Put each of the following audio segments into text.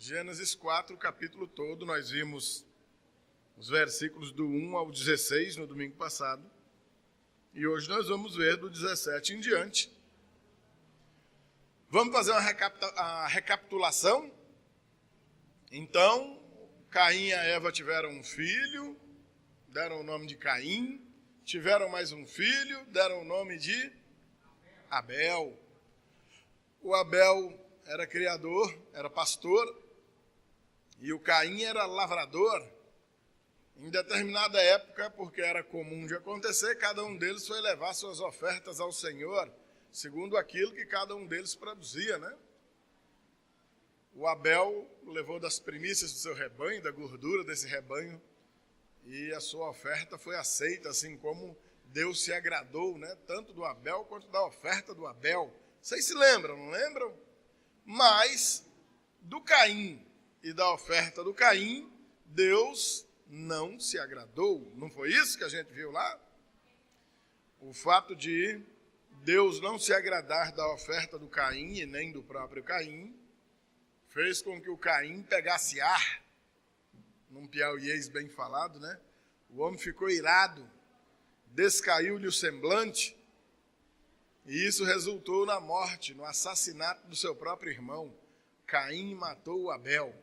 Gênesis 4, o capítulo todo, nós vimos os versículos do 1 ao 16 no domingo passado. E hoje nós vamos ver do 17 em diante. Vamos fazer a recapitulação? Então, Caim e a Eva tiveram um filho, deram o nome de Caim. Tiveram mais um filho, deram o nome de Abel. O Abel era criador, era pastor, e o Caim era lavrador. Em determinada época, porque era comum de acontecer, cada um deles foi levar suas ofertas ao Senhor, segundo aquilo que cada um deles produzia, né? O Abel levou das primícias do seu rebanho, da gordura desse rebanho, e a sua oferta foi aceita, assim como Deus se agradou, né? Tanto do Abel quanto da oferta do Abel. Vocês se lembram, não lembram? Mas do Caim e da oferta do Caim, Deus não se agradou. Não foi isso que a gente viu lá? O fato de Deus não se agradar da oferta do Caim e nem do próprio Caim fez com que o Caim pegasse ar, num piauiês bem falado, né? O homem ficou irado, descaiu-lhe o semblante, e isso resultou na morte, no assassinato do seu próprio irmão. Caim matou Abel.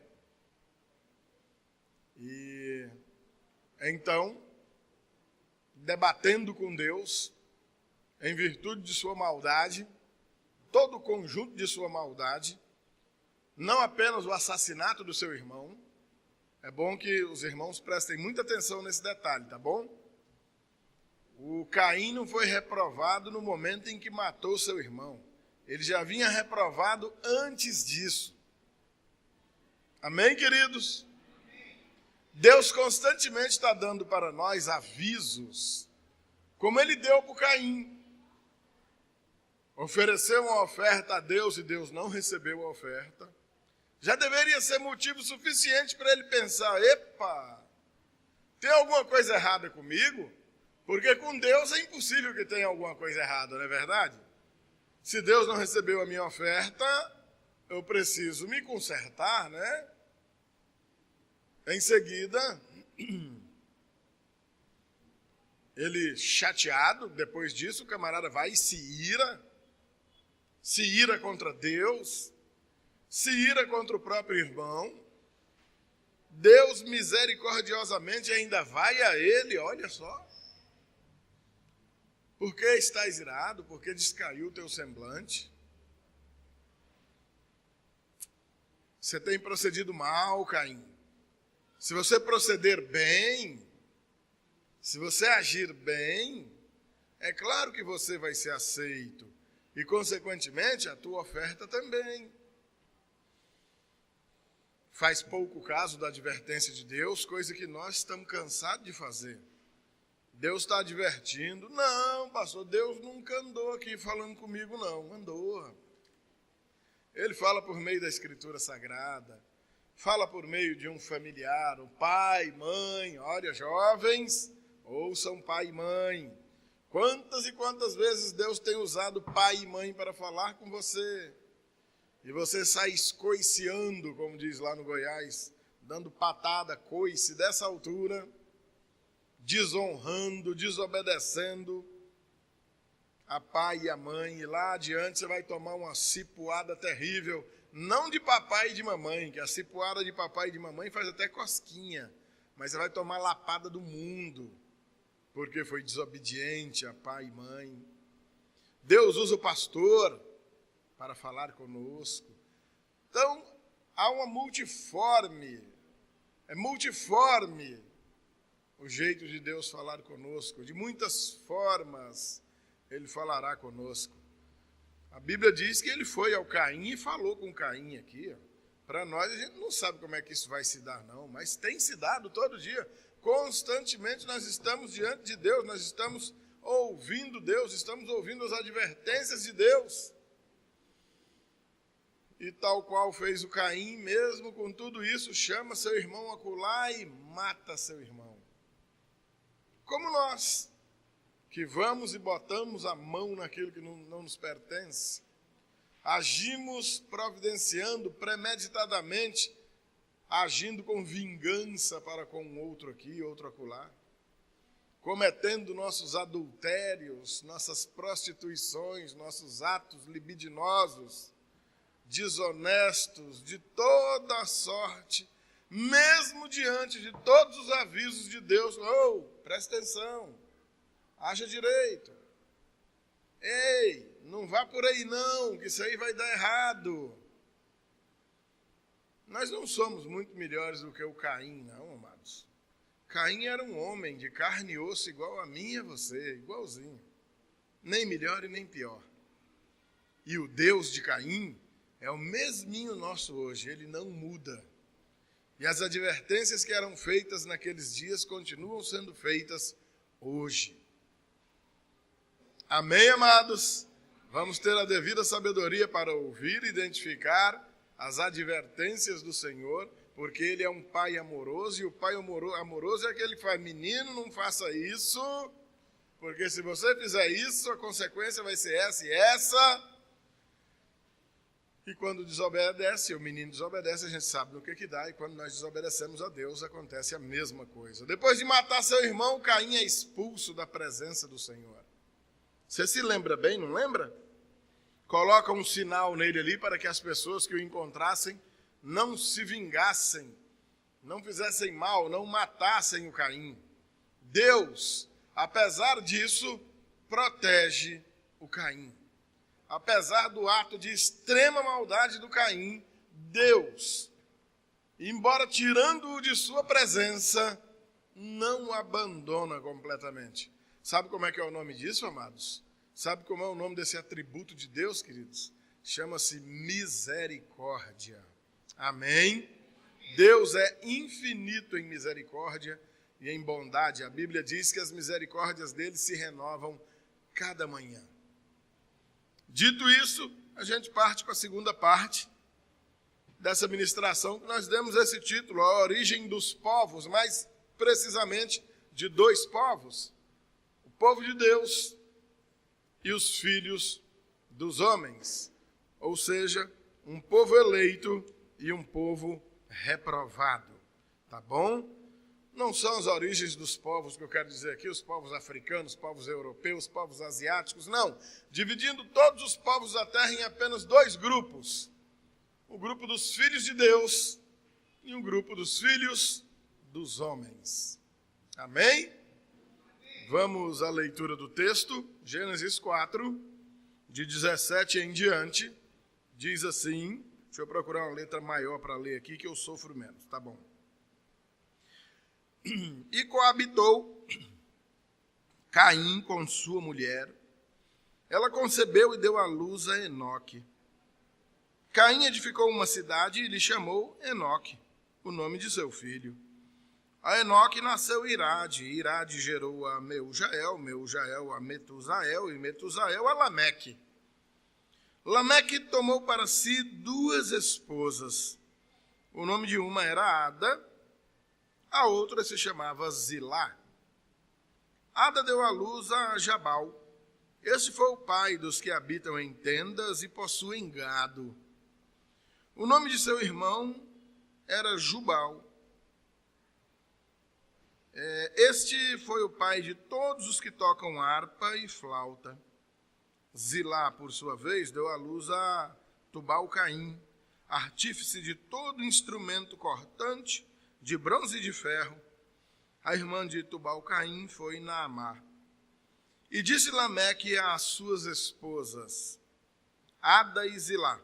E então, debatendo com Deus, em virtude de sua maldade, todo o conjunto de sua maldade, não apenas o assassinato do seu irmão. É bom que os irmãos prestem muita atenção nesse detalhe, tá bom? O Caim não foi reprovado no momento em que matou seu irmão. Ele já vinha reprovado antes disso. Amém, queridos? Deus constantemente está dando para nós avisos, como ele deu para o Caim. Ofereceu uma oferta a Deus e Deus não recebeu a oferta. Já deveria ser motivo suficiente para ele pensar, epa, tem alguma coisa errada comigo? Porque com Deus é impossível que tenha alguma coisa errada, não é verdade? Se Deus não recebeu a minha oferta, eu preciso me consertar, né? Em seguida, ele chateado, depois disso o camarada vai e se ira contra Deus, se ira contra o próprio irmão. Deus misericordiosamente ainda vai a ele, olha só. Por que estás irado? Porque descaiu o teu semblante. Você tem procedido mal, Caim. Se você proceder bem, se você agir bem, é claro que você vai ser aceito. E, consequentemente, a tua oferta também. Faz pouco caso da advertência de Deus, coisa que nós estamos cansados de fazer. Deus está advertindo. Não, pastor, Deus nunca andou aqui falando comigo, não. Andou. Ele fala por meio da Escritura Sagrada. Fala por meio de um familiar, o pai, mãe. Olha, jovens, ouçam pai e mãe. Quantas e quantas vezes Deus tem usado pai e mãe para falar com você? E você sai escoiciando, como diz lá no Goiás, dando patada, coice dessa altura, desonrando, desobedecendo a pai e a mãe. E lá adiante você vai tomar uma cipuada terrível, não de papai e de mamãe, que a cipuada de papai e de mamãe faz até cosquinha, mas você vai tomar lapada do mundo, porque foi desobediente a pai e mãe. Deus usa o pastor para falar conosco. Então, há uma multiforme o jeito de Deus falar conosco. De muitas formas ele falará conosco. A Bíblia diz que ele foi ao Caim e falou com Caim aqui. Para nós, a gente não sabe como é que isso vai se dar, não, mas tem se dado todo dia. Constantemente nós estamos diante de Deus, nós estamos ouvindo Deus, estamos ouvindo as advertências de Deus. E tal qual fez o Caim, mesmo com tudo isso, chama seu irmão acolá e mata seu irmão. Como nós, que vamos e botamos a mão naquilo que não nos pertence, agimos providenciando premeditadamente agindo com vingança para com um outro aqui, outro acolá, cometendo nossos adultérios, nossas prostituições, nossos atos libidinosos, desonestos, de toda a sorte, mesmo diante de todos os avisos de Deus. Presta atenção, haja direito. Ei, não vá por aí não, que isso aí vai dar errado. Nós não somos muito melhores do que o Caim, não, amados. Caim era um homem de carne e osso igual a mim e a você, igualzinho. Nem melhor e nem pior. E o Deus de Caim é o mesminho nosso hoje, ele não muda. E as advertências que eram feitas naqueles dias continuam sendo feitas hoje. Amém, amados? Vamos ter a devida sabedoria para ouvir e identificar as advertências do Senhor, porque Ele é um Pai amoroso, e o Pai amoroso é aquele que faz: menino, não faça isso, porque se você fizer isso, a consequência vai ser essa e essa. E quando desobedece, o menino desobedece, a gente sabe no que dá, e quando nós desobedecemos a Deus, acontece a mesma coisa. Depois de matar seu irmão, Caim é expulso da presença do Senhor. Você se lembra bem, não lembra? Coloca um sinal nele ali para que as pessoas que o encontrassem não se vingassem, não fizessem mal, não matassem o Caim. Deus, apesar disso, protege o Caim. Apesar do ato de extrema maldade do Caim, Deus, embora tirando-o de sua presença, não o abandona completamente. Sabe como é que é o nome disso, amados? Sabe como é o nome desse atributo de Deus, queridos? Chama-se misericórdia. Amém? Deus é infinito em misericórdia e em bondade. A Bíblia diz que as misericórdias dele se renovam cada manhã. Dito isso, a gente parte para a segunda parte dessa ministração, que nós demos esse título, a origem dos povos, mais precisamente de dois povos: o povo de Deus e os filhos dos homens, ou seja, um povo eleito e um povo reprovado, tá bom? Não são as origens dos povos que eu quero dizer aqui, os povos africanos, povos europeus, povos asiáticos, não. Dividindo todos os povos da terra em apenas dois grupos: o grupo dos filhos de Deus e o grupo dos filhos dos homens. Amém? Vamos à leitura do texto, Gênesis 4, de 17 em diante, diz assim. Deixa eu procurar uma letra maior para ler aqui, que eu sofro menos, tá bom? E coabitou Caim com sua mulher. Ela concebeu e deu à luz a Enoque. Caim edificou uma cidade e lhe chamou Enoque, o nome de seu filho. A Enoque nasceu Irade, Irade gerou a Meujael, Meujael a Metusael e Metusael a Lameque. Lameque tomou para si duas esposas. O nome de uma era Ada, a outra se chamava Zilá. Ada deu à luz a Jabal. Este foi o pai dos que habitam em tendas e possuem gado. O nome de seu irmão era Jubal. Este foi o pai de todos os que tocam harpa e flauta. Zilá, por sua vez, deu à luz a Tubal-Caim, artífice de todo instrumento cortante, de bronze e de ferro. A irmã de Tubal-Caim foi Naamá. E disse Lameque às suas esposas, Ada e Zilá: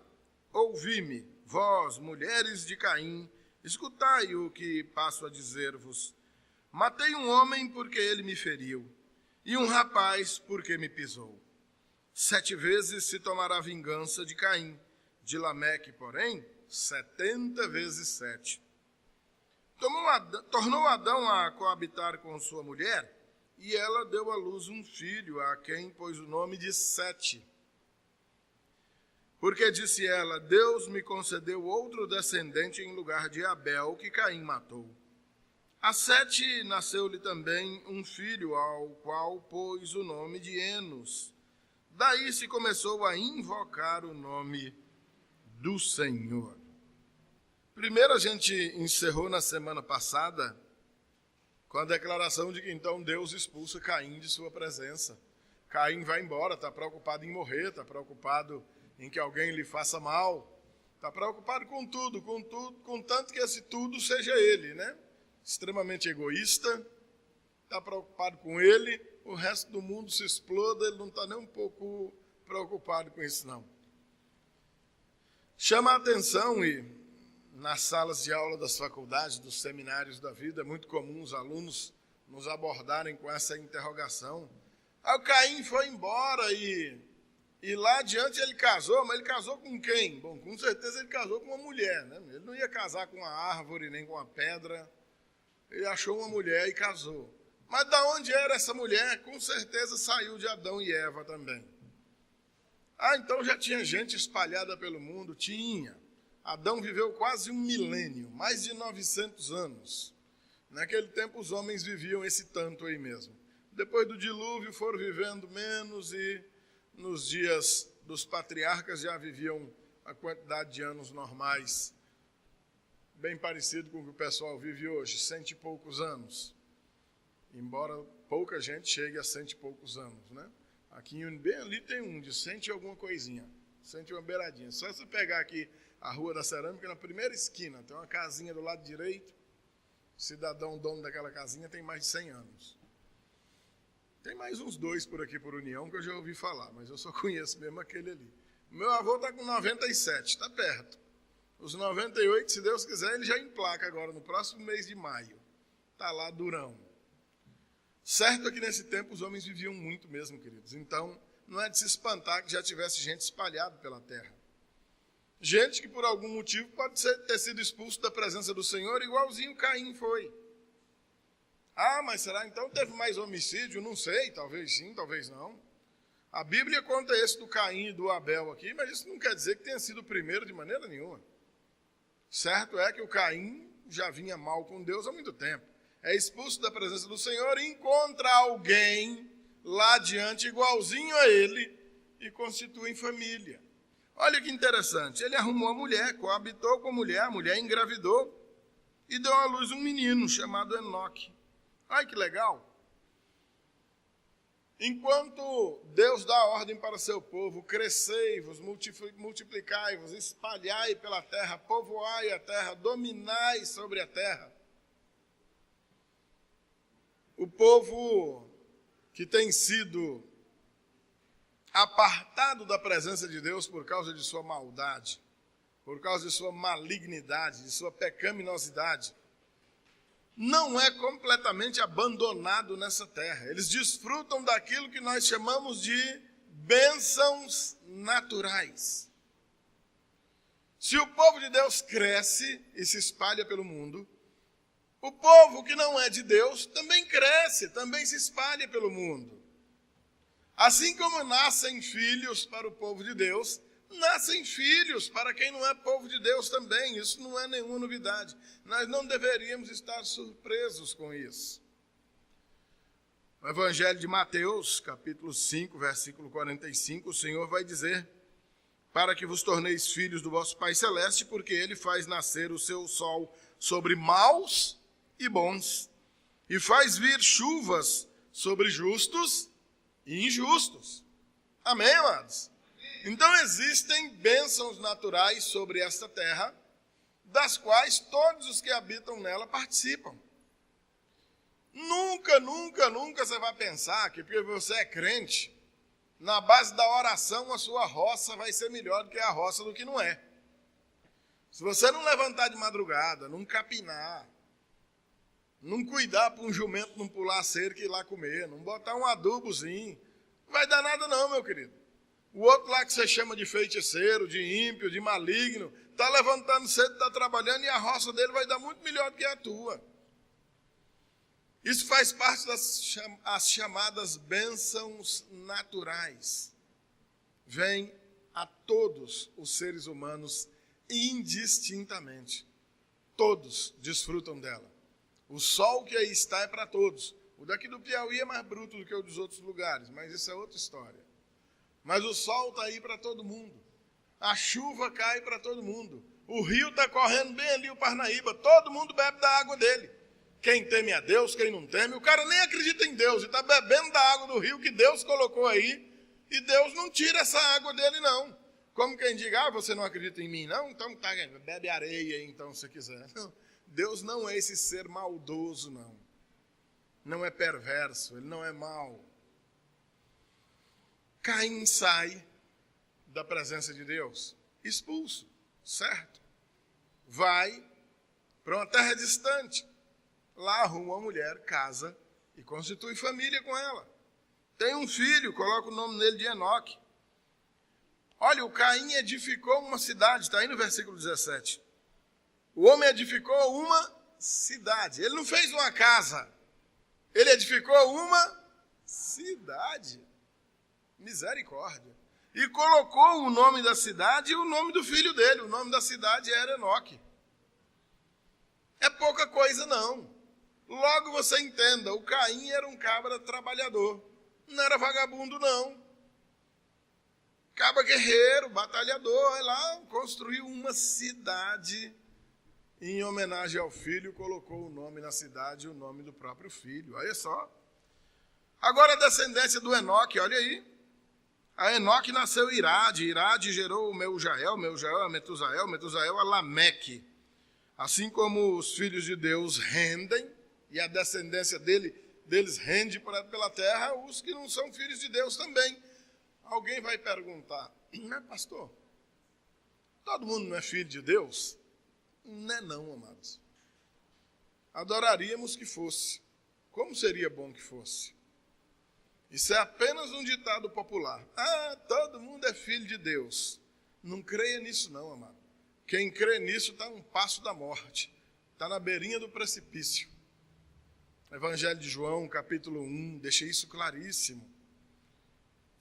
ouvi-me, vós, mulheres de Caim, escutai o que passo a dizer-vos. Matei um homem porque ele me feriu, e um rapaz porque me pisou. 7 vezes se tomará vingança de Caim, de Lameque, porém, 70 vezes 7. Tornou Adão a coabitar com sua mulher, e ela deu à luz um filho, a quem pôs o nome de Sete. Porque disse ela, Deus me concedeu outro descendente em lugar de Abel, que Caim matou. A Sete nasceu-lhe também um filho, ao qual pôs o nome de Enos. Daí se começou a invocar o nome do Senhor. Primeiro, a gente encerrou na semana passada com a declaração de que então Deus expulsa Caim de sua presença. Caim vai embora, está preocupado em morrer, está preocupado em que alguém lhe faça mal, está preocupado com tudo, contanto que esse tudo seja ele, né? Extremamente egoísta, está preocupado com ele, o resto do mundo se exploda, ele não está nem um pouco preocupado com isso, não. Chama a atenção, e nas salas de aula das faculdades, dos seminários da vida, é muito comum os alunos nos abordarem com essa interrogação. O Caim foi embora e lá adiante ele casou, mas ele casou com quem? Bom, com certeza ele casou com uma mulher, né? Ele não ia casar com uma árvore, nem com uma pedra. Ele achou uma mulher e casou. Mas de onde era essa mulher? Com certeza saiu de Adão e Eva também. Então já tinha gente espalhada pelo mundo? Tinha. Adão viveu quase 1 milênio, mais de 900 anos. Naquele tempo os homens viviam esse tanto aí mesmo. Depois do dilúvio foram vivendo menos e nos dias dos patriarcas já viviam a quantidade de anos normais, bem parecido com o que o pessoal vive hoje, 100 e poucos anos. Embora pouca gente chegue a 100 e poucos anos, né? Aqui bem ali tem um de 100 e alguma coisinha, 100 e uma beiradinha. Só você pegar aqui a Rua da Cerâmica, na primeira esquina, tem uma casinha do lado direito, o cidadão dono daquela casinha tem mais de 100 anos. Tem mais uns 2 por aqui por União que eu já ouvi falar, mas eu só conheço mesmo aquele ali. Meu avô está com 97, está perto. Os 98, se Deus quiser, ele já emplaca agora, no próximo mês de maio. Está lá durão. Certo é que nesse tempo os homens viviam muito mesmo, queridos. Então, não é de se espantar que já tivesse gente espalhada pela terra. Gente que por algum motivo pode ter sido expulso da presença do Senhor, igualzinho Caim foi. Mas será então teve mais homicídio? Não sei, talvez sim, talvez não. A Bíblia conta esse do Caim e do Abel aqui, mas isso não quer dizer que tenha sido o primeiro de maneira nenhuma. Certo é que o Caim já vinha mal com Deus há muito tempo. É expulso da presença do Senhor e encontra alguém lá adiante igualzinho a ele e constituem família. Olha que interessante, ele arrumou a mulher, coabitou com a mulher engravidou e deu à luz um menino chamado Enoque. Ai, que legal! Enquanto Deus dá ordem para seu povo, crescei-vos, multiplicai-vos, espalhai pela terra, povoai a terra, dominai sobre a terra. O povo que tem sido apartado da presença de Deus por causa de sua maldade, por causa de sua malignidade, de sua pecaminosidade, não é completamente abandonado nessa terra. Eles desfrutam daquilo que nós chamamos de bênçãos naturais. Se o povo de Deus cresce e se espalha pelo mundo, o povo que não é de Deus também cresce, também se espalha pelo mundo. Assim como nascem filhos para o povo de Deus, nascem filhos para quem não é povo de Deus também. Isso não é nenhuma novidade. Nós não deveríamos estar surpresos com isso. No Evangelho de Mateus, capítulo 5, versículo 45, o Senhor vai dizer: para que vos torneis filhos do vosso Pai Celeste, porque Ele faz nascer o seu sol sobre maus e bons, e faz vir chuvas sobre justos e injustos. Amém, amados? Então existem bênçãos naturais sobre esta terra, das quais todos os que habitam nela participam. Nunca, nunca, nunca você vai pensar que porque você é crente, na base da oração a sua roça vai ser melhor do que a roça do que não é. Se você não levantar de madrugada, não capinar, não cuidar para um jumento não pular a cerca e ir lá comer, não botar um adubozinho, não vai dar nada não, meu querido. O outro lá que você chama de feiticeiro, de ímpio, de maligno, está levantando cedo, está trabalhando e a roça dele vai dar muito melhor do que a tua. Isso faz parte das chamadas bênçãos naturais. Vem a todos os seres humanos indistintamente. Todos desfrutam dela. O sol que aí está é para todos. O daqui do Piauí é mais bruto do que o dos outros lugares, mas isso é outra história. Mas o sol está aí para todo mundo. A chuva cai para todo mundo. O rio está correndo bem ali, o Parnaíba. Todo mundo bebe da água dele. Quem teme a Deus, quem não teme. O cara nem acredita em Deus e está bebendo da água do rio que Deus colocou aí. E Deus não tira essa água dele, não. Como quem diga, você não acredita em mim, não? Então tá, bebe areia aí, então, se quiser. Não, Deus não é esse ser maldoso, não. Não é perverso, ele não é mau. Caim sai da presença de Deus, expulso, certo? Vai para uma terra distante. Lá arruma uma mulher, casa e constitui família com ela. Tem um filho, coloca o nome dele de Enoque. Olha, o Caim edificou uma cidade, está aí no versículo 17. O homem edificou uma cidade. Ele não fez uma casa. Ele edificou uma cidade. Misericórdia. E colocou o nome da cidade e o nome do filho dele. O nome da cidade era Enoque. É pouca coisa, não. Logo você entenda, o Caim era um cabra trabalhador. Não era vagabundo, não. Cabra guerreiro, batalhador, vai lá, construiu uma cidade. Em homenagem ao filho, colocou o nome na cidade e o nome do próprio filho. Olha só. Agora a descendência do Enoque, olha aí. A Enoque nasceu Irade, Irade gerou Meujael, Meujael a Metusael, Metusael a Lameque. Assim como os filhos de Deus rendem, e a descendência deles rende pela terra, os que não são filhos de Deus também. Alguém vai perguntar, mas pastor, todo mundo não é filho de Deus? Não é não, amados. Adoraríamos que fosse. Como seria bom que fosse? Isso é apenas um ditado popular. Todo mundo é filho de Deus. Não creia nisso não, amado. Quem crê nisso está a um passo da morte. Está na beirinha do precipício. Evangelho de João, capítulo 1, deixa isso claríssimo.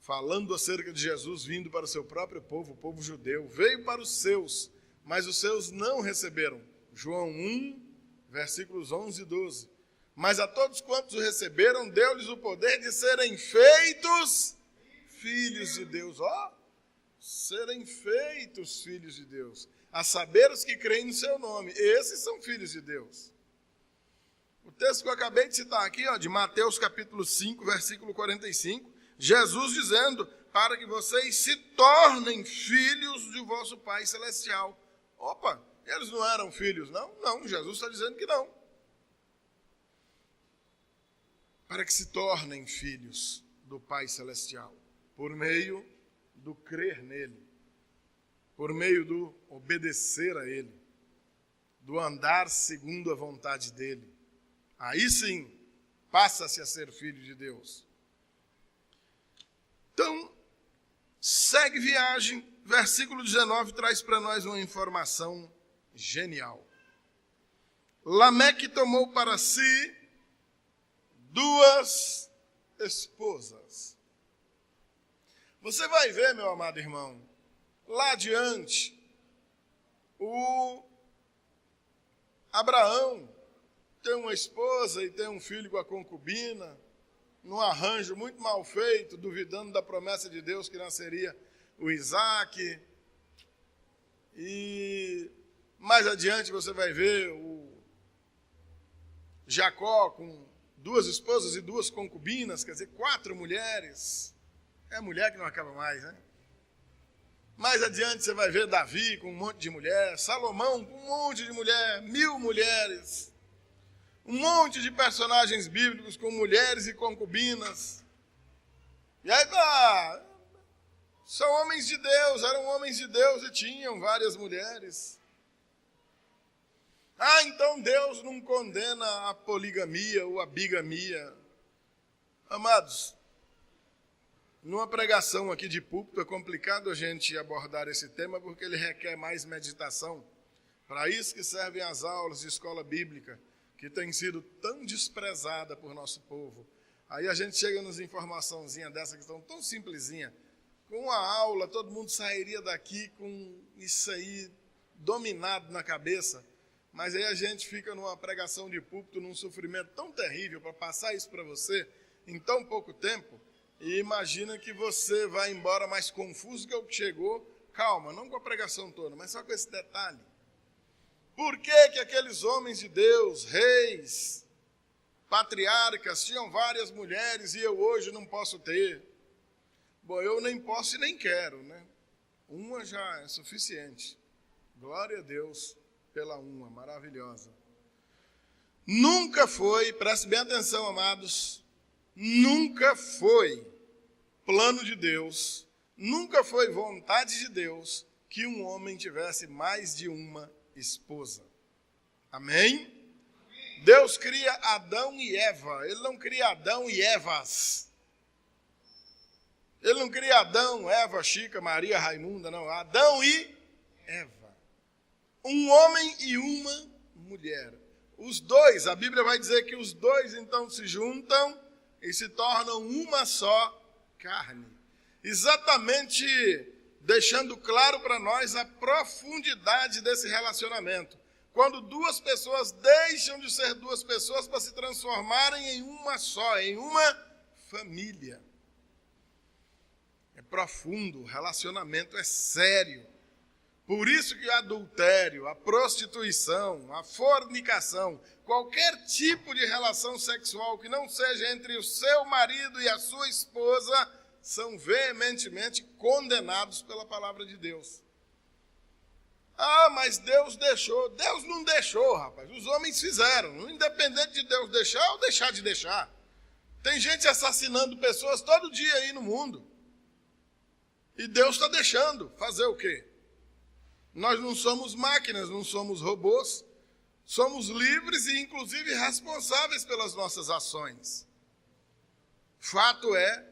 Falando acerca de Jesus vindo para o seu próprio povo, o povo judeu. Veio para os seus, mas os seus não receberam. João 1, versículos 11 e 12. Mas a todos quantos o receberam, deu-lhes o poder de serem feitos filhos de Deus. Serem feitos filhos de Deus. A saber os que creem no seu nome. Esses são filhos de Deus. O texto que eu acabei de citar aqui, de Mateus capítulo 5, versículo 45, Jesus dizendo, para que vocês se tornem filhos de vosso Pai Celestial. Opa, eles não eram filhos, não? Não, Jesus está dizendo que não. Para que se tornem filhos do Pai Celestial, por meio do crer nele, por meio do obedecer a ele, do andar segundo a vontade dele. Aí sim, passa-se a ser filho de Deus. Então, segue viagem. Versículo 19 traz para nós uma informação genial. Lameque tomou para si 2 esposas. Você vai ver, meu amado irmão, lá adiante, o Abraão tem uma esposa e tem um filho com a concubina, num arranjo muito mal feito, duvidando da promessa de Deus que nasceria o Isaac. E mais adiante você vai ver o Jacó com 2 esposas e 2 concubinas, quer dizer, 4 mulheres. É mulher que não acaba mais, né? Mais adiante você vai ver Davi com um monte de mulher, Salomão com um monte de mulher, 1000 mulheres. Um monte de personagens bíblicos com mulheres e concubinas. E aí são homens de Deus, eram homens de Deus e tinham várias mulheres. Então Deus não condena a poligamia ou a bigamia. Amados, numa pregação aqui de púlpito é complicado a gente abordar esse tema porque ele requer mais meditação. Para isso que servem as aulas de escola bíblica, que tem sido tão desprezada por nosso povo. Aí a gente chega nas informaçãozinhas dessa que estão tão simplesinha. Com a aula, todo mundo sairia daqui com isso aí dominado na cabeça. Mas aí a gente fica numa pregação de púlpito, num sofrimento tão terrível para passar isso para você em tão pouco tempo. E imagina que você vai embora mais confuso que o que chegou. Calma, não com a pregação toda, mas só com esse detalhe. Por que que aqueles homens de Deus, reis, patriarcas, tinham várias mulheres e eu hoje não posso ter? Bom, eu nem posso e nem quero, né? Uma já é suficiente. Glória a Deus pela uma, maravilhosa. Nunca foi, preste bem atenção, amados, nunca foi plano de Deus, nunca foi vontade de Deus que um homem tivesse mais de uma esposa. Amém? Deus cria Adão e Eva, ele não cria Adão e Evas. Ele não cria Adão, Eva, Chica, Maria, Raimunda, não. Adão e Eva. Um homem e uma mulher. Os dois, a Bíblia vai dizer que os dois então se juntam e se tornam uma só carne. Exatamente deixando claro para nós a profundidade desse relacionamento. Quando duas pessoas deixam de ser duas pessoas para se transformarem em uma só, em uma família. É profundo, o relacionamento é sério. Por isso que o adultério, a prostituição, a fornicação, qualquer tipo de relação sexual que não seja entre o seu marido e a sua esposa, são veementemente condenados pela palavra de Deus. Ah, mas Deus deixou. Deus não deixou, rapaz. Os homens fizeram. Independente de Deus deixar ou deixar de deixar. Tem gente assassinando pessoas todo dia aí no mundo. E Deus está deixando. Fazer o quê? Nós não somos máquinas, não somos robôs. Somos livres e, inclusive, responsáveis pelas nossas ações. Fato é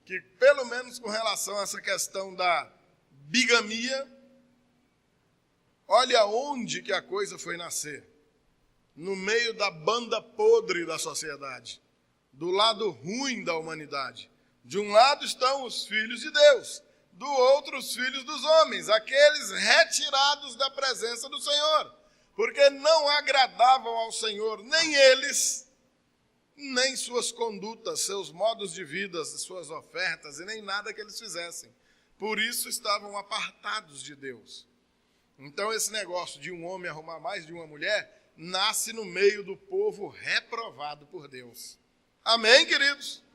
que, pelo menos com relação a essa questão da bigamia, olha onde que a coisa foi nascer. No meio da banda podre da sociedade. Do lado ruim da humanidade. De um lado estão os filhos de Deus. Do outro, os filhos dos homens, aqueles retirados da presença do Senhor, porque não agradavam ao Senhor, nem eles, nem suas condutas, seus modos de vida, suas ofertas, e nem nada que eles fizessem. Por isso estavam apartados de Deus. Então esse negócio de um homem arrumar mais de uma mulher, nasce no meio do povo reprovado por Deus. Amém, queridos?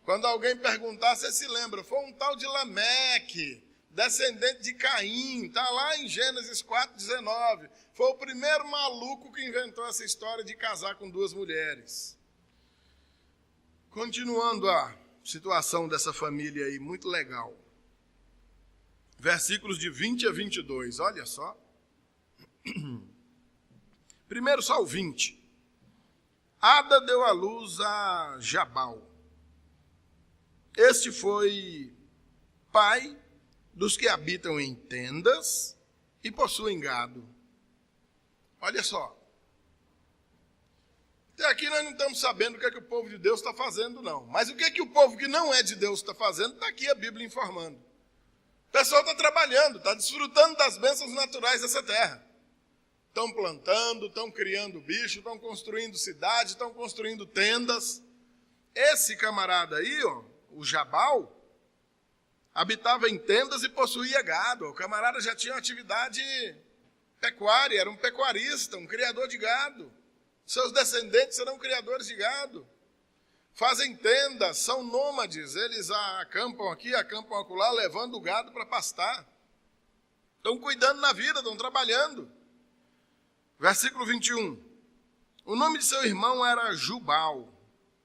Quando alguém perguntar, você se lembra, foi um tal de Lameque, descendente de Caim, está lá em Gênesis 4,19. Foi o primeiro maluco que inventou essa história de casar com duas mulheres. Continuando a situação dessa família aí, muito legal. Versículos de 20 a 22, olha só. Primeiro só o 20. Ada deu à luz a Jabal. Este foi pai dos que habitam em tendas e possuem gado. Olha só. Até aqui nós não estamos sabendo o que é que o povo de Deus está fazendo, não. Mas o que é que o povo que não é de Deus está fazendo, está aqui a Bíblia informando. O pessoal está trabalhando, está desfrutando das bênçãos naturais dessa terra. Estão plantando, estão criando bicho, estão construindo cidade, estão construindo tendas. Esse camarada aí, ó, o Jabal, habitava em tendas e possuía gado. O camarada já tinha uma atividade pecuária, era um pecuarista, um criador de gado. Seus descendentes serão criadores de gado. Fazem tendas, são nômades, eles acampam aqui, acampam acolá, levando o gado para pastar. Estão cuidando na vida, estão trabalhando. Versículo 21. O nome de seu irmão era Jubal.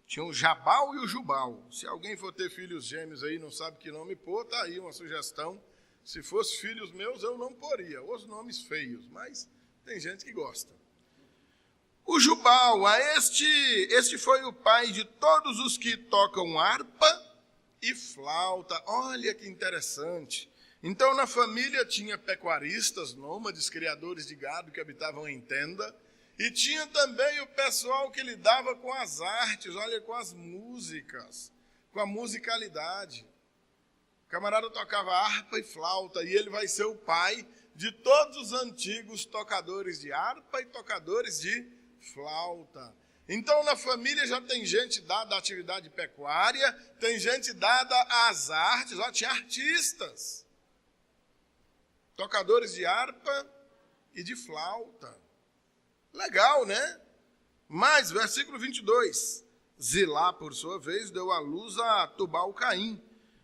Tinha o Jabal e o Jubal. Se alguém for ter filhos gêmeos aí, não sabe que nome pôr, está aí uma sugestão. Se fosse filhos meus, eu não poria. Os nomes feios, mas tem gente que gosta. O Jubal, este foi o pai de todos os que tocam harpa e flauta. Olha que interessante. Então, na família tinha pecuaristas, nômades, criadores de gado que habitavam em tenda. E tinha também o pessoal que lidava com as artes, olha, com as músicas, com a musicalidade. O camarada tocava harpa e flauta, e ele vai ser o pai de todos os antigos tocadores de harpa e tocadores de flauta. Então, na família já tem gente dada à atividade pecuária, tem gente dada às artes, ó, tinha artistas, tocadores de harpa e de flauta. Legal, né? Mas, versículo 22. Zilá, por sua vez, deu à luz a Tubal-Caim,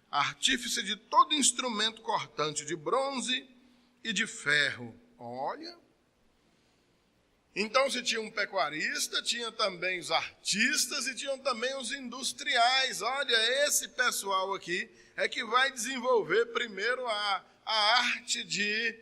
artífice de todo instrumento cortante de bronze e de ferro. Olha. Então, se tinha um pecuarista, tinha também os artistas e tinham também os industriais. Olha, esse pessoal aqui é que vai desenvolver primeiro a arte de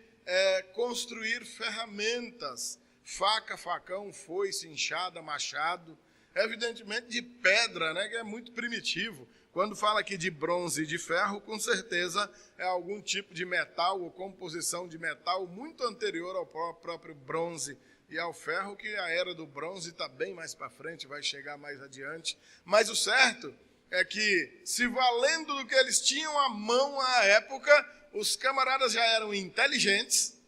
construir ferramentas. Faca, facão, foice, enxada, machado. Evidentemente de pedra, né, que é muito primitivo. Quando fala aqui de bronze e de ferro, com certeza é algum tipo de metal ou composição de metal muito anterior ao próprio bronze e ao ferro, que a era do bronze está bem mais para frente, vai chegar mais adiante. Mas o certo é que, se valendo do que eles tinham à mão à época, os camaradas já eram inteligentes,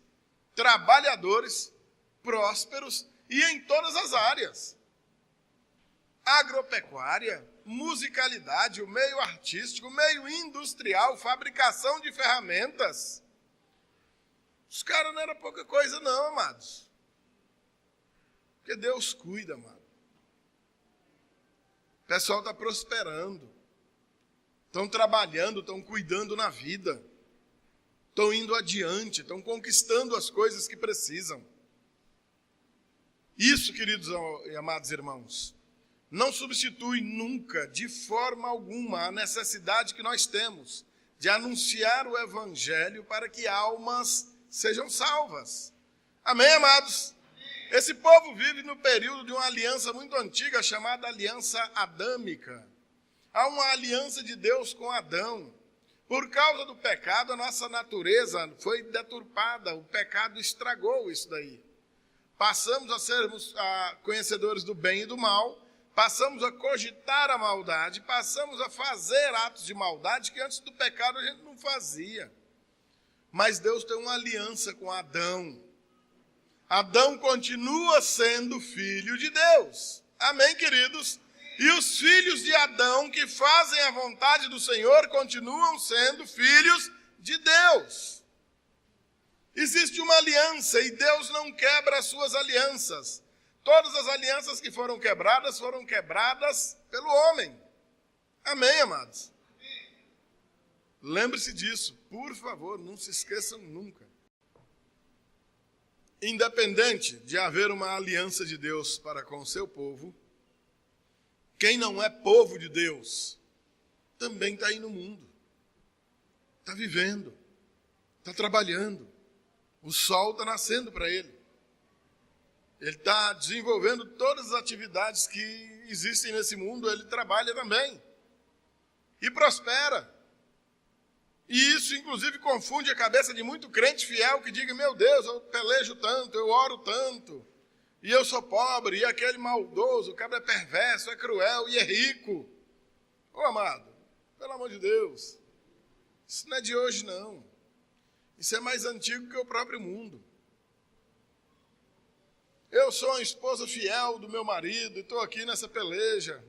trabalhadores, prósperos e em todas as áreas. Agropecuária, musicalidade, o meio artístico, o meio industrial, fabricação de ferramentas. Os caras não eram pouca coisa não, amados. Porque Deus cuida, amado. O pessoal está prosperando. Estão trabalhando, estão cuidando na vida. Estão indo adiante, estão conquistando as coisas que precisam. Isso, queridos e amados irmãos, não substitui nunca, de forma alguma, a necessidade que nós temos de anunciar o Evangelho para que almas sejam salvas. Amém, amados? Esse povo vive no período de uma aliança muito antiga, chamada aliança adâmica. Há uma aliança de Deus com Adão. Por causa do pecado, a nossa natureza foi deturpada, o pecado estragou isso daí. Passamos a sermos conhecedores do bem e do mal, passamos a cogitar a maldade, passamos a fazer atos de maldade que antes do pecado a gente não fazia. Mas Deus tem uma aliança com Adão. Adão continua sendo filho de Deus. Amém, queridos? E os filhos de Adão que fazem a vontade do Senhor continuam sendo filhos de Deus. Existe uma aliança e Deus não quebra as suas alianças. Todas as alianças que foram quebradas pelo homem. Amém, amados? Lembre-se disso, por favor, não se esqueçam nunca. Independente de haver uma aliança de Deus para com o seu povo, quem não é povo de Deus também está aí no mundo. Está vivendo, está trabalhando. O sol está nascendo para ele. Ele está desenvolvendo todas as atividades que existem nesse mundo, ele trabalha também. E prospera. E isso, inclusive, confunde a cabeça de muito crente fiel que diga, meu Deus, eu pelejo tanto, eu oro tanto, e eu sou pobre, e aquele maldoso, o cara é perverso, é cruel e é rico. Ô, amado, pelo amor de Deus, isso não é de hoje, não. Isso é mais antigo que o próprio mundo. Eu sou uma esposa fiel do meu marido e estou aqui nessa peleja.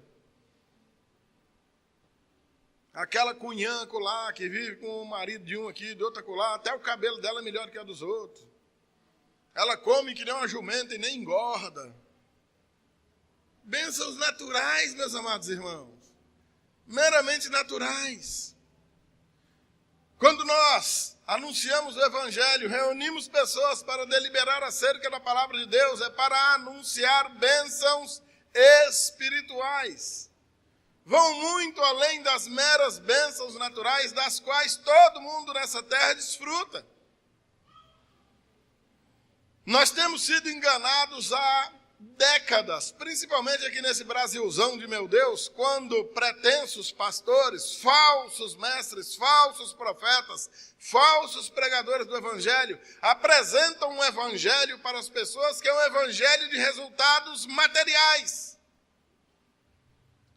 Aquela cunhã lá que vive com o marido de um aqui, de outro lá, até o cabelo dela é melhor que a dos outros. Ela come que nem uma jumenta e nem engorda. Bênçãos naturais, meus amados irmãos. Meramente naturais. Quando nós anunciamos o Evangelho, reunimos pessoas para deliberar acerca da palavra de Deus, é para anunciar bênçãos espirituais. Vão muito além das meras bênçãos naturais, das quais todo mundo nessa terra desfruta. Nós temos sido enganados há décadas, principalmente aqui nesse Brasilzão de meu Deus, quando pretensos pastores, falsos mestres, falsos profetas, falsos pregadores do Evangelho, apresentam um Evangelho para as pessoas que é um Evangelho de resultados materiais.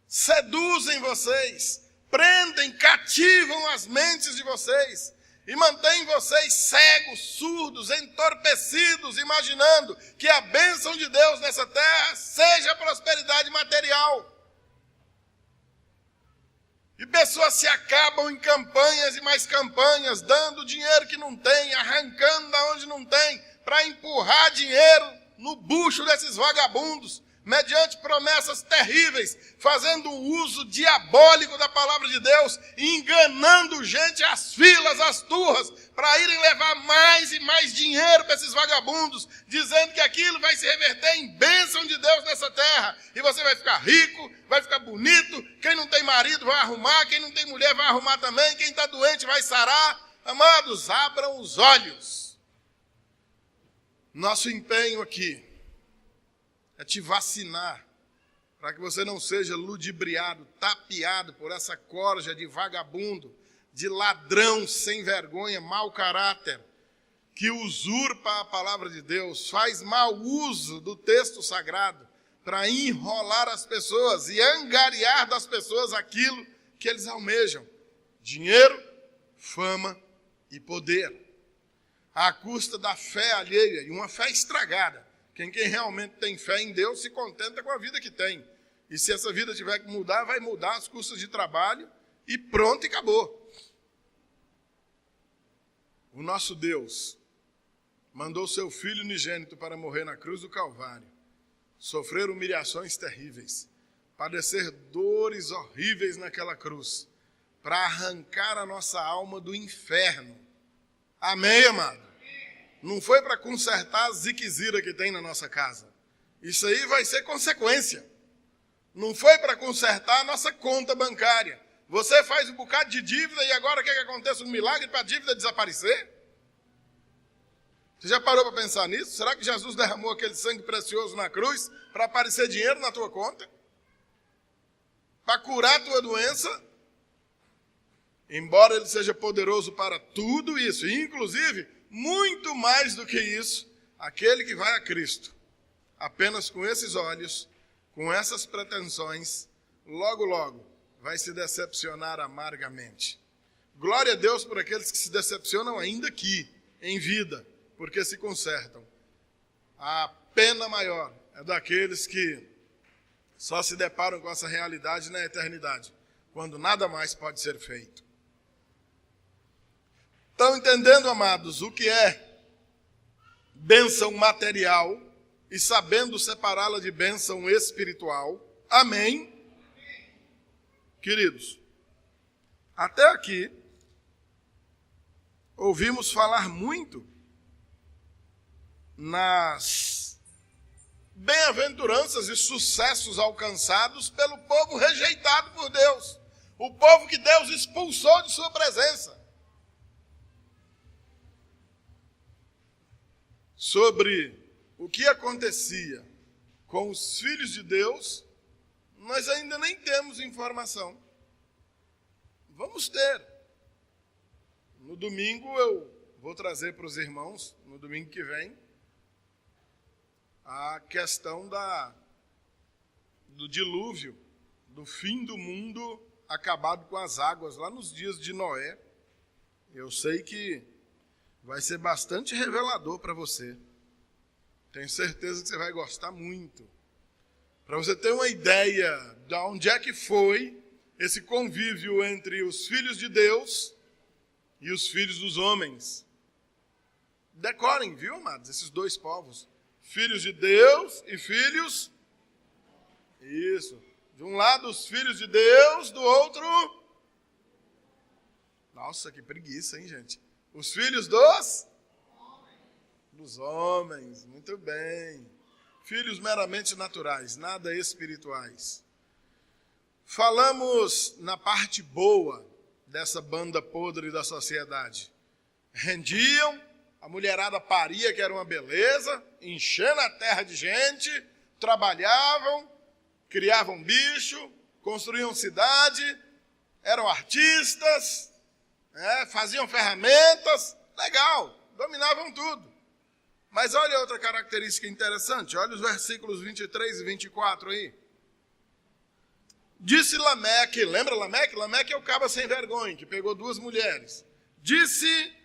Seduzem vocês, prendem, cativam as mentes de vocês e mantêm vocês cegos, surdos, entorpecidos, imaginando que a bênção de Deus nessa terra seja a prosperidade material. E pessoas se acabam em campanhas e mais campanhas, dando dinheiro que não tem, arrancando da onde não tem, para empurrar dinheiro no bucho desses vagabundos, mediante promessas terríveis, fazendo um uso diabólico da palavra de Deus, enganando gente às filas, às turras, para irem levar mais e mais dinheiro para esses vagabundos, dizendo que aquilo vai se reverter em bênção de Deus nessa terra, e você vai ficar rico, vai ficar bonito, quem não tem marido vai arrumar, quem não tem mulher vai arrumar também, quem está doente vai sarar. Amados, abram os olhos. Nosso empenho aqui é te vacinar, para que você não seja ludibriado, tapeado por essa corja de vagabundo, de ladrão sem vergonha, mau caráter, que usurpa a palavra de Deus, faz mau uso do texto sagrado, para enrolar as pessoas e angariar das pessoas aquilo que eles almejam: dinheiro, fama e poder, à custa da fé alheia, e uma fé estragada. Quem realmente tem fé em Deus se contenta com a vida que tem. E se essa vida tiver que mudar, vai mudar as custas de trabalho e pronto, e acabou. O nosso Deus mandou seu Filho unigênito para morrer na cruz do Calvário, sofrer humilhações terríveis, padecer dores horríveis naquela cruz, para arrancar a nossa alma do inferno. Amém, amado? Não foi para consertar a ziquezira que tem na nossa casa. Isso aí vai ser consequência. Não foi para consertar a nossa conta bancária. Você faz um bocado de dívida e agora quer que aconteça um milagre para a dívida desaparecer? Você já parou para pensar nisso? Será que Jesus derramou aquele sangue precioso na cruz para aparecer dinheiro na tua conta? Para curar a tua doença? Embora ele seja poderoso para tudo isso, e inclusive, muito mais do que isso, aquele que vai a Cristo, apenas com esses olhos, com essas pretensões, logo, logo, vai se decepcionar amargamente. Glória a Deus por aqueles que se decepcionam ainda aqui, em vida, porque se consertam. A pena maior é daqueles que só se deparam com essa realidade na eternidade, quando nada mais pode ser feito. Estão entendendo, amados, o que é bênção material e sabendo separá-la de bênção espiritual? Amém? Queridos, até aqui ouvimos falar muito nas bem-aventuranças e sucessos alcançados pelo povo rejeitado por Deus, o povo que Deus expulsou de sua presença. Sobre o que acontecia com os filhos de Deus, nós ainda nem temos informação. Vamos ter. No domingo eu vou trazer para os irmãos, no domingo que vem, a questão do dilúvio, do fim do mundo acabado com as águas, lá nos dias de Noé. Eu sei que vai ser bastante revelador para você. Tenho certeza que você vai gostar muito. Para você ter uma ideia de onde é que foi esse convívio entre os filhos de Deus e os filhos dos homens. Decorem, viu, amados, esses dois povos. Filhos de Deus e filhos... Isso. De um lado os filhos de Deus, do outro... Nossa, que preguiça, hein, gente? Os filhos dos homens, muito bem. Filhos meramente naturais, nada espirituais. Falamos na parte boa dessa banda podre da sociedade. Rendiam, a mulherada paria, que era uma beleza, enchendo a terra de gente, trabalhavam, criavam bicho, construíam cidade, eram artistas, faziam ferramentas, legal, dominavam tudo. Mas olha outra característica interessante, olha os versículos 23 e 24 aí. Disse Lameque, lembra Lameque? Lameque é o cabra sem vergonha, que pegou duas mulheres. Disse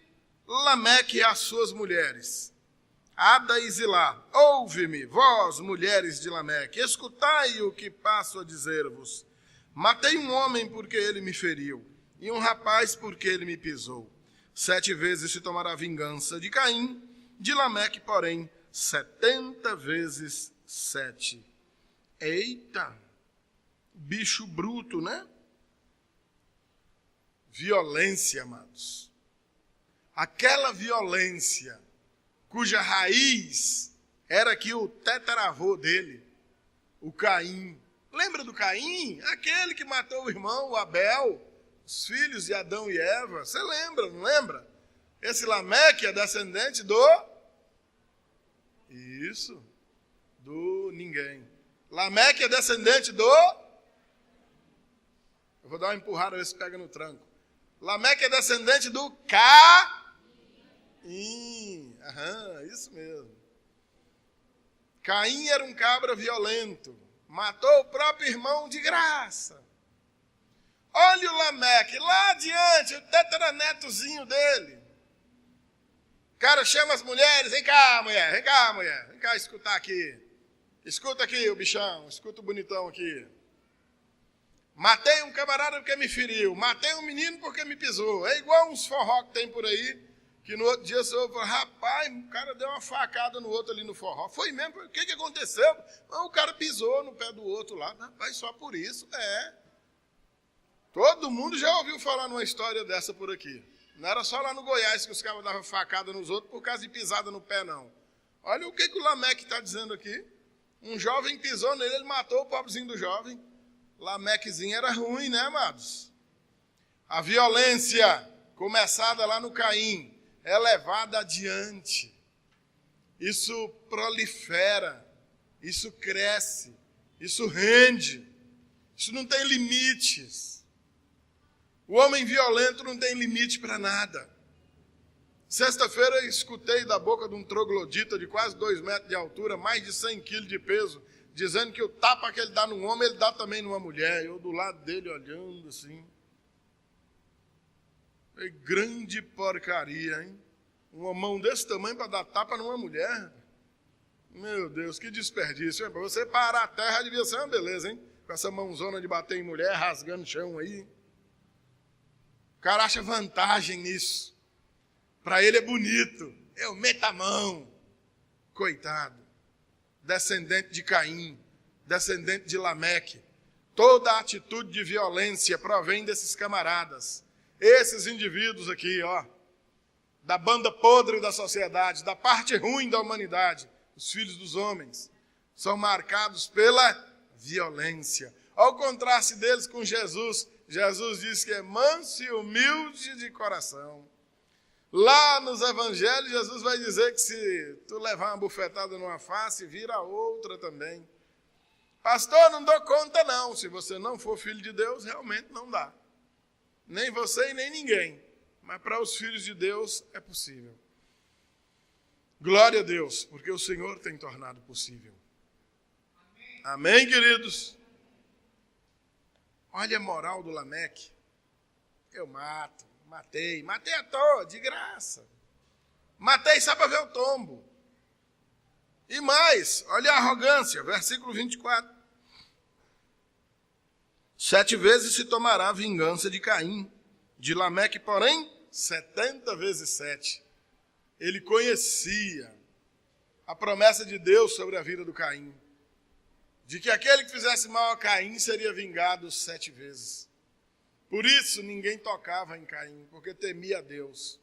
Lameque às suas mulheres, Ada e Zilá, ouve-me, vós, mulheres de Lameque, escutai o que passo a dizer-vos. Matei um homem porque ele me feriu, e um rapaz porque ele me pisou. 7 vezes se tomará vingança de Caim, de Lameque, porém, 70 vezes 7. Eita! Bicho bruto, né? Violência, amados. Aquela violência cuja raiz era que o tetaravô dele, o Caim. Lembra do Caim? Aquele que matou o irmão, o Abel, os filhos de Adão e Eva. Você lembra, não lembra? Esse Lameque é descendente do... Isso. Do ninguém. Lameque é descendente do... Eu vou dar uma empurrada, ver se pega no tranco. Lameque é descendente do Caim. Aham, isso mesmo. Caim era um cabra violento. Matou o próprio irmão de graça. Olha o Lameque, lá adiante, o tetranetozinho dele. O cara chama as mulheres, vem cá, mulher, vem cá escutar aqui. Escuta aqui o bichão, escuta o bonitão aqui. Matei um camarada porque me feriu, matei um menino porque me pisou. É igual uns forró que tem por aí, que no outro dia você ouve, rapaz, o cara deu uma facada no outro ali no forró. Foi mesmo, o que aconteceu? Não, o cara pisou no pé do outro lá, rapaz, só por isso, Todo mundo já ouviu falar numa história dessa por aqui. Não era só lá no Goiás que os caras davam facada nos outros por causa de pisada no pé, não. Olha o que o Lameque está dizendo aqui. Um jovem pisou nele, ele matou o pobrezinho do jovem. Lamequezinho era ruim, né, amados? A violência começada lá no Caim é levada adiante. Isso prolifera, isso cresce, isso rende, isso não tem limites. O homem violento não tem limite para nada. Sexta-feira eu escutei da boca de um troglodita de quase 2 metros de altura, mais de 100 quilos de peso, dizendo que o tapa que ele dá num homem, ele dá também numa mulher. Eu do lado dele olhando assim. É grande porcaria, hein? Uma mão desse tamanho para dar tapa numa mulher. Meu Deus, que desperdício. Para você parar a terra devia ser uma beleza, hein? Com essa mãozona de bater em mulher, rasgando o chão aí. O cara acha vantagem nisso. Para ele é bonito. Eu meto a mão. Coitado. Descendente de Caim. Descendente de Lameque. Toda a atitude de violência provém desses camaradas. Esses indivíduos aqui, ó. Da banda podre da sociedade, da parte ruim da humanidade. Os filhos dos homens. São marcados pela violência. Ao contraste deles com Jesus, Jesus diz que é manso e humilde de coração. Lá nos evangelhos, Jesus vai dizer que se tu levar uma bufetada numa face, vira a outra também. Pastor, não dou conta não. Se você não for filho de Deus, realmente não dá. Nem você e nem ninguém. Mas para os filhos de Deus é possível. Glória a Deus, porque o Senhor tem tornado possível. Amém, queridos? Olha a moral do Lameque. Eu matei à toa, de graça. Matei só para ver o tombo. E mais, olha a arrogância, versículo 24. 7 vezes se tomará a vingança de Caim. De Lameque, porém, 70 vezes 7. Ele conhecia a promessa de Deus sobre a vida do Caim. De que aquele que fizesse mal a Caim seria vingado 7 vezes. Por isso ninguém tocava em Caim, porque temia a Deus.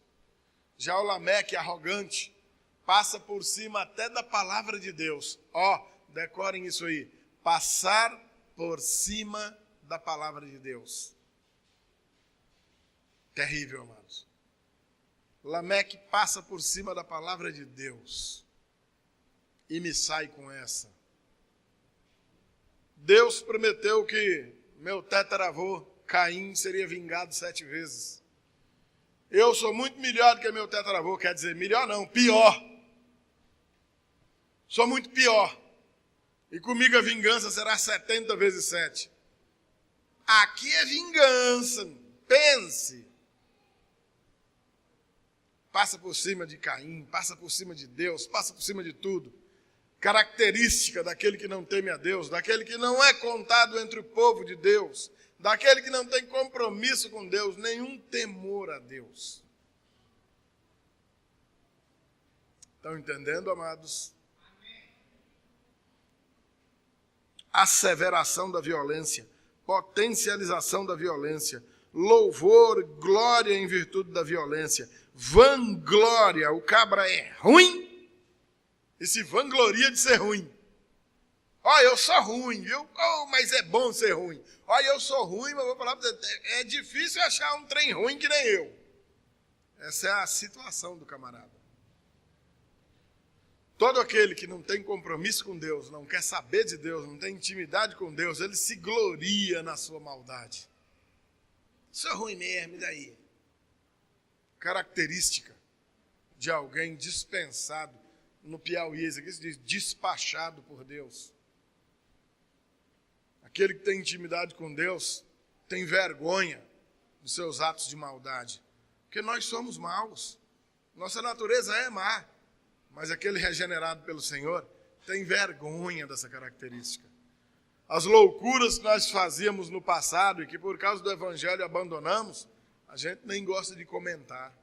Já o Lameque, arrogante, passa por cima até da palavra de Deus. Decorem isso aí. Passar por cima da palavra de Deus. Terrível, amados. Lameque passa por cima da palavra de Deus. E me sai com essa. Deus prometeu que meu tetaravô, Caim, seria vingado 7 vezes. Eu sou muito melhor do que meu tetaravô, quer dizer, melhor não, pior. Sou muito pior. E comigo a vingança será 70 vezes 7. Aqui é vingança, pense. Passa por cima de Caim, passa por cima de Deus, passa por cima de tudo. Característica daquele que não teme a Deus, daquele que não é contado entre o povo de Deus, daquele que não tem compromisso com Deus, nenhum temor a Deus. Estão entendendo, amados? asseveração da violência, potencialização da violência, louvor, glória em virtude da violência, vanglória, o cabra é ruim e se vangloria de ser ruim. Ó, eu sou ruim, viu? Oh, mas é bom ser ruim. Ó, eu sou ruim, mas vou falar para você, é difícil achar um trem ruim que nem eu. Essa é a situação do camarada. Todo aquele que não tem compromisso com Deus, não quer saber de Deus, não tem intimidade com Deus, ele se gloria na sua maldade. Sou ruim mesmo, e daí? Característica de alguém dispensado. No piauiês aqui se diz despachado por Deus. Aquele que tem intimidade com Deus tem vergonha dos seus atos de maldade. Porque nós somos maus. Nossa natureza é má. Mas aquele regenerado pelo Senhor tem vergonha dessa característica. As loucuras que nós fazíamos no passado e que por causa do Evangelho abandonamos, a gente nem gosta de comentar.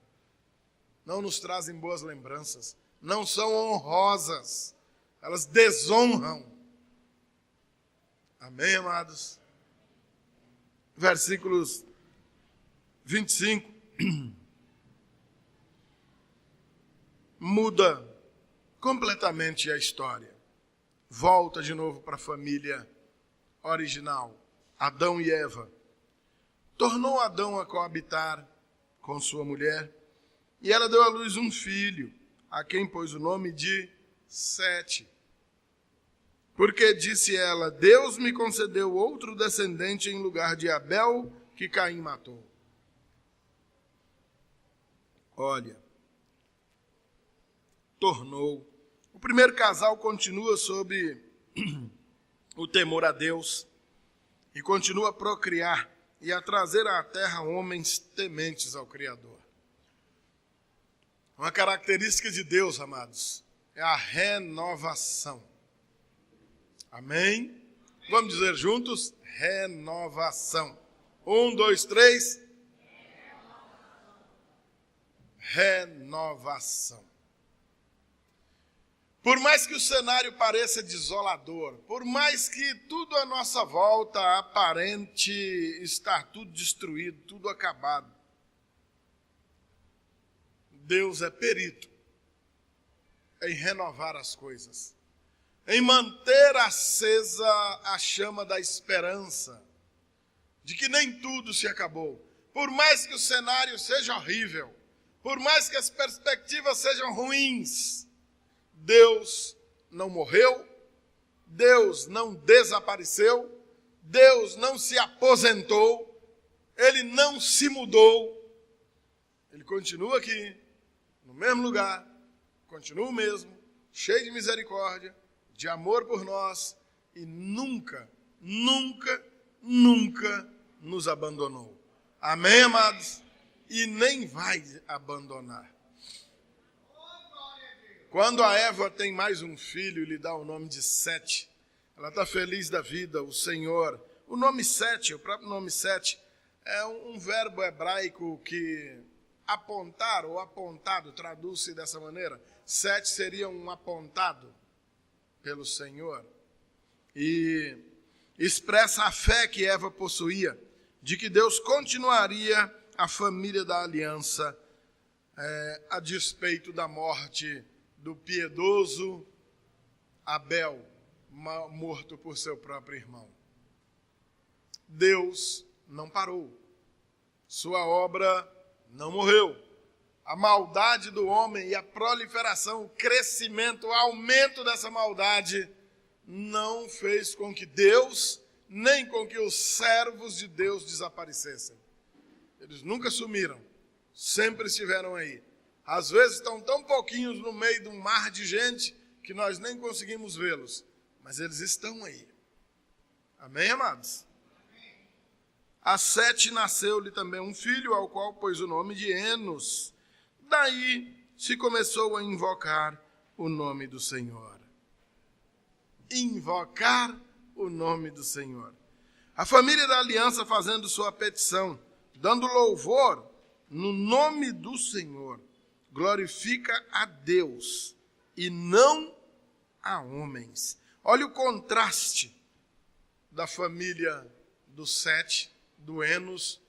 Não nos trazem boas lembranças. Não são honrosas. Elas desonram. Amém, amados? Versículos 25. Muda completamente a história. Volta de novo para a família original. Adão e Eva. Tornou Adão a coabitar com sua mulher, e ela deu à luz um filho, a quem pôs o nome de Sete. Porque disse ela, Deus me concedeu outro descendente em lugar de Abel, que Caim matou. Olha, tornou. O primeiro casal continua sob o temor a Deus e continua a procriar e a trazer à terra homens tementes ao Criador. Uma característica de Deus, amados, é a renovação. Amém? Vamos dizer juntos? Renovação. 1, 2, 3. Renovação. Por mais que o cenário pareça desolador, por mais que tudo à nossa volta aparente estar tudo destruído, tudo acabado, Deus é perito em renovar as coisas, em manter acesa a chama da esperança, de que nem tudo se acabou. Por mais que o cenário seja horrível, por mais que as perspectivas sejam ruins, Deus não morreu, Deus não desapareceu, Deus não se aposentou, Ele não se mudou, Ele continua aqui, no mesmo lugar, continua o mesmo, cheio de misericórdia, de amor por nós e nunca, nunca, nunca nos abandonou. Amém, amados? E nem vai abandonar. Quando a Eva tem mais um filho e lhe dá o nome de Sete, ela está feliz da vida, o Senhor. O nome Sete, o próprio nome Sete, é um verbo hebraico que apontar ou apontado, traduz-se dessa maneira. Sete seria um apontado pelo Senhor. E expressa a fé que Eva possuía, de que Deus continuaria a família da aliança, a despeito da morte do piedoso Abel, morto por seu próprio irmão. Deus não parou. Sua obra não morreu. A maldade do homem e a proliferação, o crescimento, o aumento dessa maldade não fez com que Deus, nem com que os servos de Deus desaparecessem. Eles nunca sumiram, sempre estiveram aí. Às vezes estão tão pouquinhos no meio de um mar de gente que nós nem conseguimos vê-los. Mas eles estão aí. Amém, amados? A Sete nasceu-lhe também um filho, ao qual pôs o nome de Enos. Daí se começou a invocar o nome do Senhor. Invocar o nome do Senhor. A família da aliança fazendo sua petição, dando louvor no nome do Senhor, glorifica a Deus e não a homens. Olha o contraste da família do Sete, do Enos,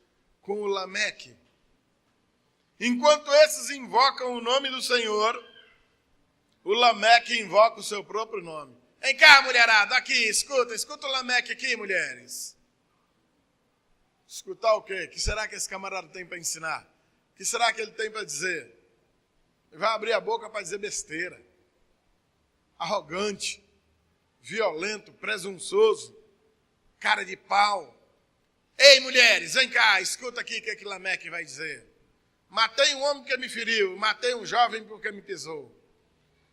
com o Lameque. Enquanto esses invocam o nome do Senhor, o Lameque invoca o seu próprio nome. Vem cá, mulherada, aqui, escuta o Lameque aqui, mulheres. Escutar o quê? O que será que esse camarada tem para ensinar? O que será que ele tem para dizer? Ele vai abrir a boca para dizer besteira. Arrogante, violento, presunçoso, cara de pau. Ei, mulheres, vem cá, escuta aqui o que Lameque vai dizer. Matei um homem que me feriu, matei um jovem porque me pisou.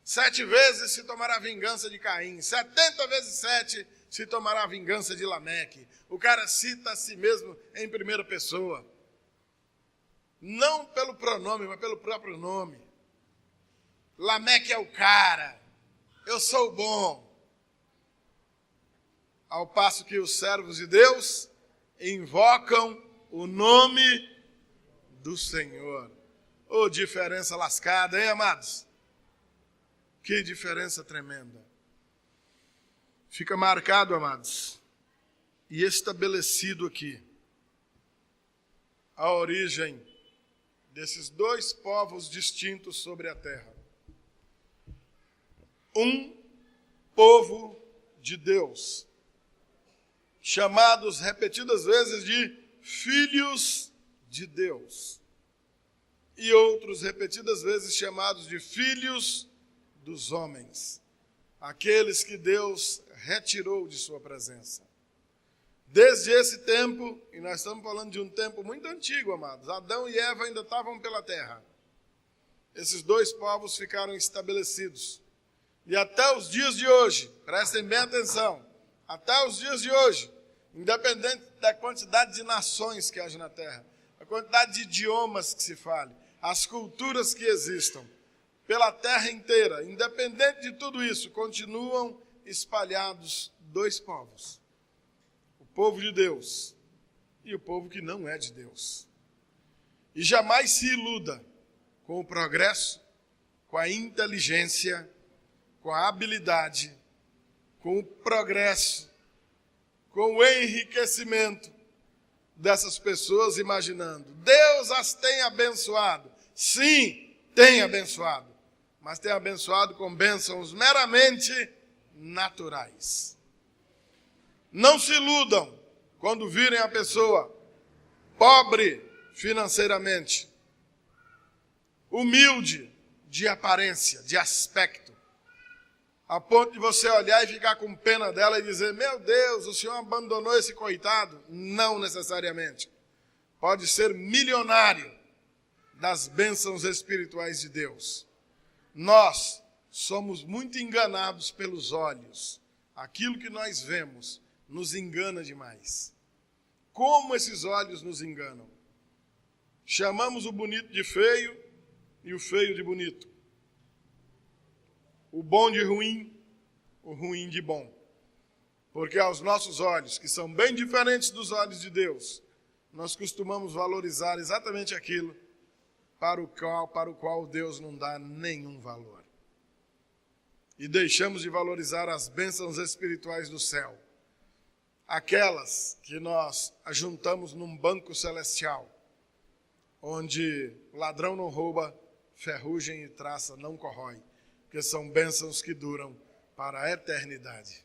7 vezes se tomará vingança de Caim, 70 vezes 7 se tomará vingança de Lameque. O cara cita a si mesmo em primeira pessoa. Não pelo pronome, mas pelo próprio nome. Lameque é o cara, eu sou bom. Ao passo que os servos de Deus invocam o nome do Senhor. Ô, diferença lascada, hein, amados? Que diferença tremenda. Fica marcado, amados, e estabelecido aqui a origem desses 2 povos distintos sobre a terra. Um povo de Deus, chamados repetidas vezes de filhos de Deus, e outros repetidas vezes chamados de filhos dos homens, aqueles que Deus retirou de sua presença. Desde esse tempo, e nós estamos falando de um tempo muito antigo, amados, Adão e Eva ainda estavam pela terra. Esses 2 povos ficaram estabelecidos. E até os dias de hoje, prestem bem atenção, até os dias de hoje, independente da quantidade de nações que haja na terra, a quantidade de idiomas que se fale, as culturas que existam, pela terra inteira, independente de tudo isso, continuam espalhados 2 povos. O povo de Deus e o povo que não é de Deus. E jamais se iluda com o progresso, com a inteligência, com a habilidade, com o progresso, com o enriquecimento dessas pessoas, imaginando. Deus as tem abençoado. Sim, tem abençoado. Mas tem abençoado com bênçãos meramente naturais. Não se iludam quando virem a pessoa pobre financeiramente, humilde de aparência, de aspecto, a ponto de você olhar e ficar com pena dela e dizer: meu Deus, o Senhor abandonou esse coitado. Não necessariamente. Pode ser milionário das bênçãos espirituais de Deus. Nós somos muito enganados pelos olhos. Aquilo que nós vemos nos engana demais. Como esses olhos nos enganam? Chamamos o bonito de feio e o feio de bonito. O bom de ruim, o ruim de bom. Porque aos nossos olhos, que são bem diferentes dos olhos de Deus, nós costumamos valorizar exatamente aquilo para o qual Deus não dá nenhum valor. E deixamos de valorizar as bênçãos espirituais do céu, aquelas que nós ajuntamos num banco celestial, onde ladrão não rouba, ferrugem e traça não corrói, porque são bênçãos que duram para a eternidade.